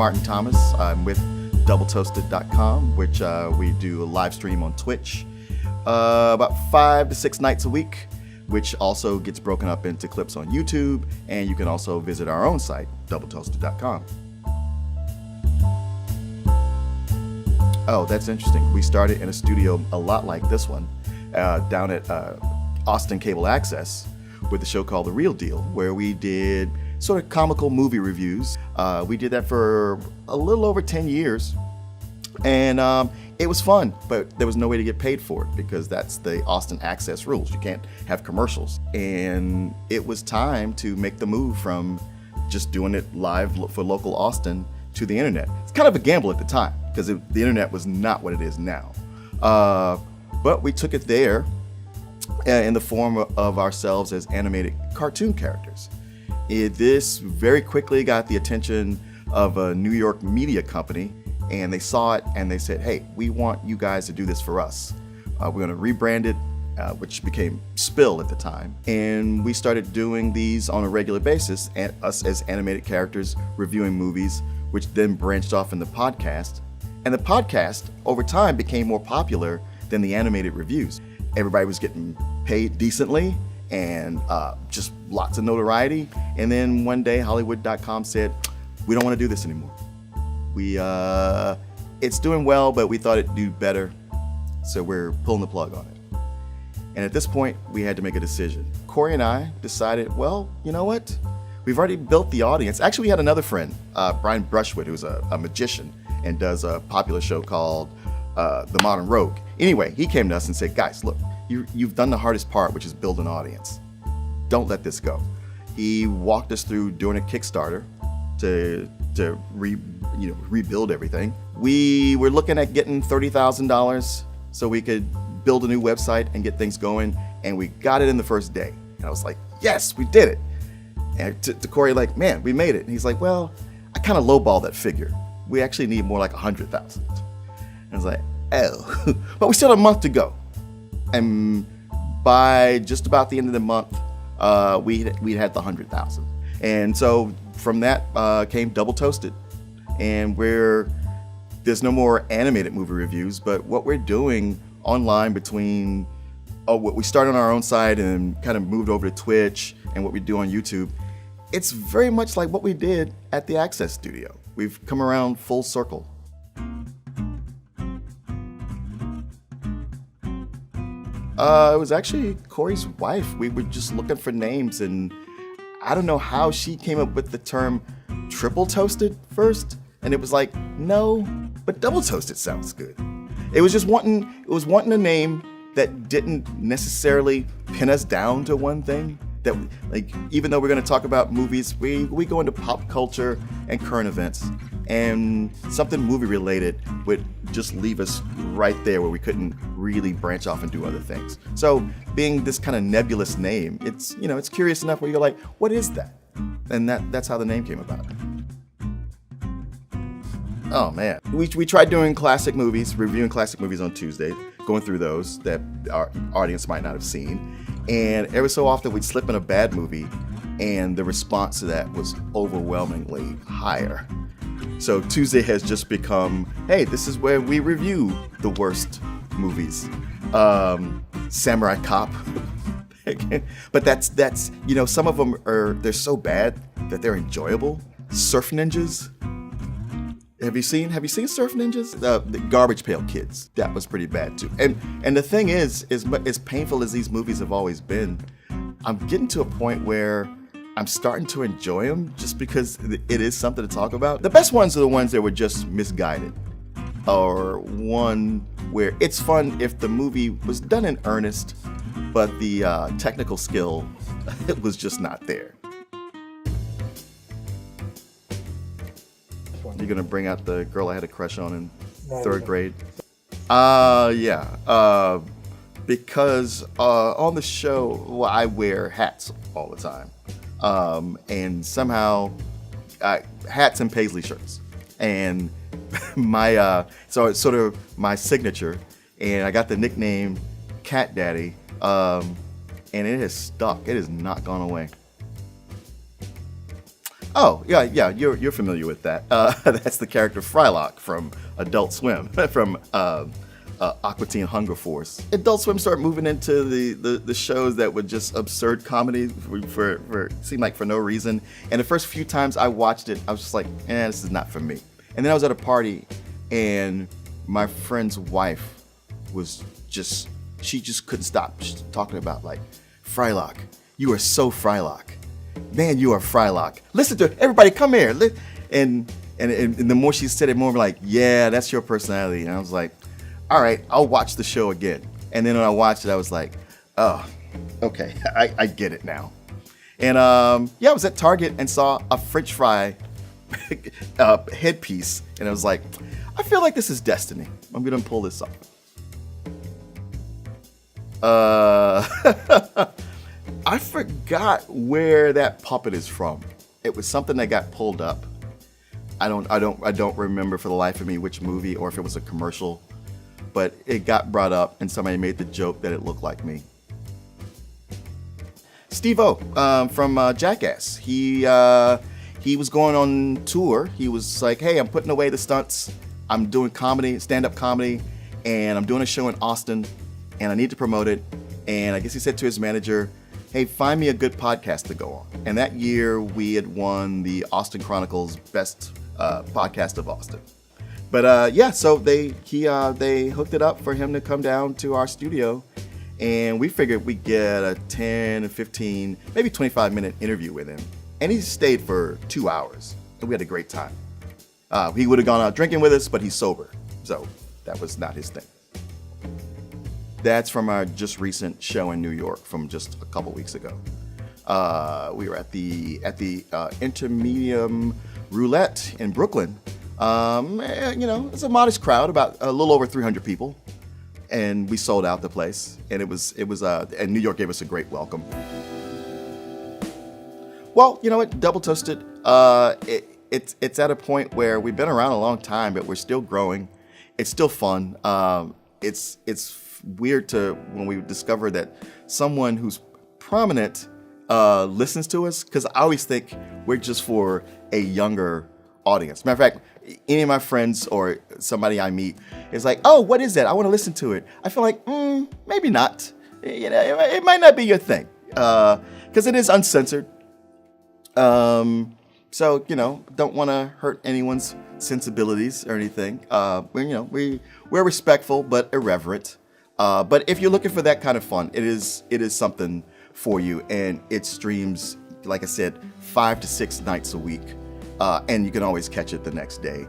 Martin Thomas. I'm with doubletoasted.com, which we do a live stream on Twitch about 5 to 6 nights a week, which also gets broken up into clips on YouTube, and you can also visit our own site, doubletoasted.com. Oh, that's interesting. We started in a studio a lot like this one, down at Austin Cable Access, with a show called The Real Deal, where we did sort of comical movie reviews. We did that for a little over 10 years, and it was fun, but there was no way to get paid for it because that's the Austin Access rules. You can't have commercials. And it was time to make the move from just doing it live for local Austin to the internet. It's kind of a gamble at the time because the internet was not what it is now. But we took it there in the form of ourselves as animated cartoon characters. This very quickly got the attention of a New York media company, and they saw it and they said, hey, we want you guys to do this for us. We're going to rebrand it, which became Spill at the time. And we started doing these on a regular basis, and us as animated characters reviewing movies, which then branched off in the podcast. And the podcast, over time, became more popular than the animated reviews. Everybody was getting paid decently and just lots of notoriety. And then one day, Hollywood.com said, we don't want to do this anymore. It's doing well, but we thought it'd do better, so we're pulling the plug on it. And at this point, we had to make a decision. Corey and I decided, well, you know what? We've already built the audience. Actually, we had another friend, Brian Brushwood, who's a magician and does a popular show called The Modern Rogue. Anyway, he came to us and said, guys, look, you've done the hardest part, which is build an audience. Don't let this go. He walked us through doing a Kickstarter to rebuild everything. We were looking at getting $30,000 so we could build a new website and get things going, and we got it in the first day. And I was like, yes, we did it. And to Corey, like, man, we made it. And he's like, well, I kind of lowballed that figure. We actually need more like 100,000. And I was like, oh, but we still had a month to go. And by just about the end of the month, we had the 100,000. And so from that came Double Toasted. And there's no more animated movie reviews, but what we're doing online between what we started on our own site and kind of moved over to Twitch and what we do on YouTube, it's very much like what we did at the Access Studio. We've come around full circle. It was actually Corey's wife. We were just looking for names, and I don't know how she came up with the term triple toasted first, and it was like, no, but double toasted sounds good. It was wanting a name that didn't necessarily pin us down to one thing. That, like, even though we're going to talk about movies, we go into pop culture and current events, and something movie related would just leave us right there where we couldn't really branch off and do other things. So being this kind of nebulous name, it's curious enough where you're like, what is that? And that's how the name came about. Oh man, we tried doing classic movies, reviewing classic movies on Tuesday, going through those that our audience might not have seen. And every so often we'd slip in a bad movie, and the response to that was overwhelmingly higher. So Tuesday has just become, hey, this is where we review the worst movies. Samurai Cop. But that's some of them they're so bad that they're enjoyable. Surf Ninjas. Have you seen Surf Ninjas? The Garbage Pail Kids. That was pretty bad too. And the thing is, as painful as these movies have always been, I'm getting to a point where I'm starting to enjoy them just because it is something to talk about. The best ones are the ones that were just misguided, or one where it's fun if the movie was done in earnest, but the technical skill was just not there. You're gonna bring out the girl I had a crush on in third grade? Yeah. Because on the show, I wear hats all the time. And somehow, hats and paisley shirts. And so it's sort of my signature. And I got the nickname Cat Daddy. And it has stuck. It has not gone away. Oh, yeah, you're familiar with that. That's the character Frylock from Adult Swim, from Aqua Teen Hunger Force. Adult Swim started moving into the shows that were just absurd comedy for seemed like for no reason. And the first few times I watched it, I was just like, this is not for me. And then I was at a party, and my friend's wife was she just couldn't stop talking about like, Frylock, you are so Frylock. Man, you are Frylock. Listen to it. Everybody come here. And the more she said it, more like, yeah, that's your personality. And I was like, all right, I'll watch the show again. And then when I watched it, I was like, oh, okay, I get it now. And I was at Target and saw a French fry headpiece. And I was like, I feel like this is destiny. I'm going to pull this off. I forgot where that puppet is from. It was something that got pulled up. I don't remember for the life of me which movie or if it was a commercial, but it got brought up and somebody made the joke that it looked like me. Steve-O from Jackass. He was going on tour. He was like, hey, I'm putting away the stunts. I'm doing comedy, stand-up comedy, and I'm doing a show in Austin, and I need to promote it. And I guess he said to his manager, hey, find me a good podcast to go on. And that year we had won the Austin Chronicles Best Podcast of Austin. But so they hooked it up for him to come down to our studio, and we figured we'd get a 10, 15, maybe 25-minute interview with him. And he stayed for 2 hours, and we had a great time. He would have gone out drinking with us, but he's sober, so that was not his thing. That's from our just recent show in New York from just a couple weeks ago. We were at the Intermedium Roulette in Brooklyn. It's a modest crowd, about a little over 300 people, and we sold out the place. And and New York gave us a great welcome. Well, you know what? Double Toasted. It's at a point where we've been around a long time, but we're still growing. It's still fun. It's weird when we discover that someone who's prominent listens to us, because I always think we're just for a younger audience. Matter of fact, any of my friends or somebody I meet is like, oh, what is that? I want to listen to it. I feel like, maybe not. It might not be your thing, because it is uncensored. So, don't want to hurt anyone's sensibilities or anything. We're respectful but irreverent. But if you're looking for that kind of fun, it is something for you, and it streams, like I said, 5 to 6 nights a week, and you can always catch it the next day.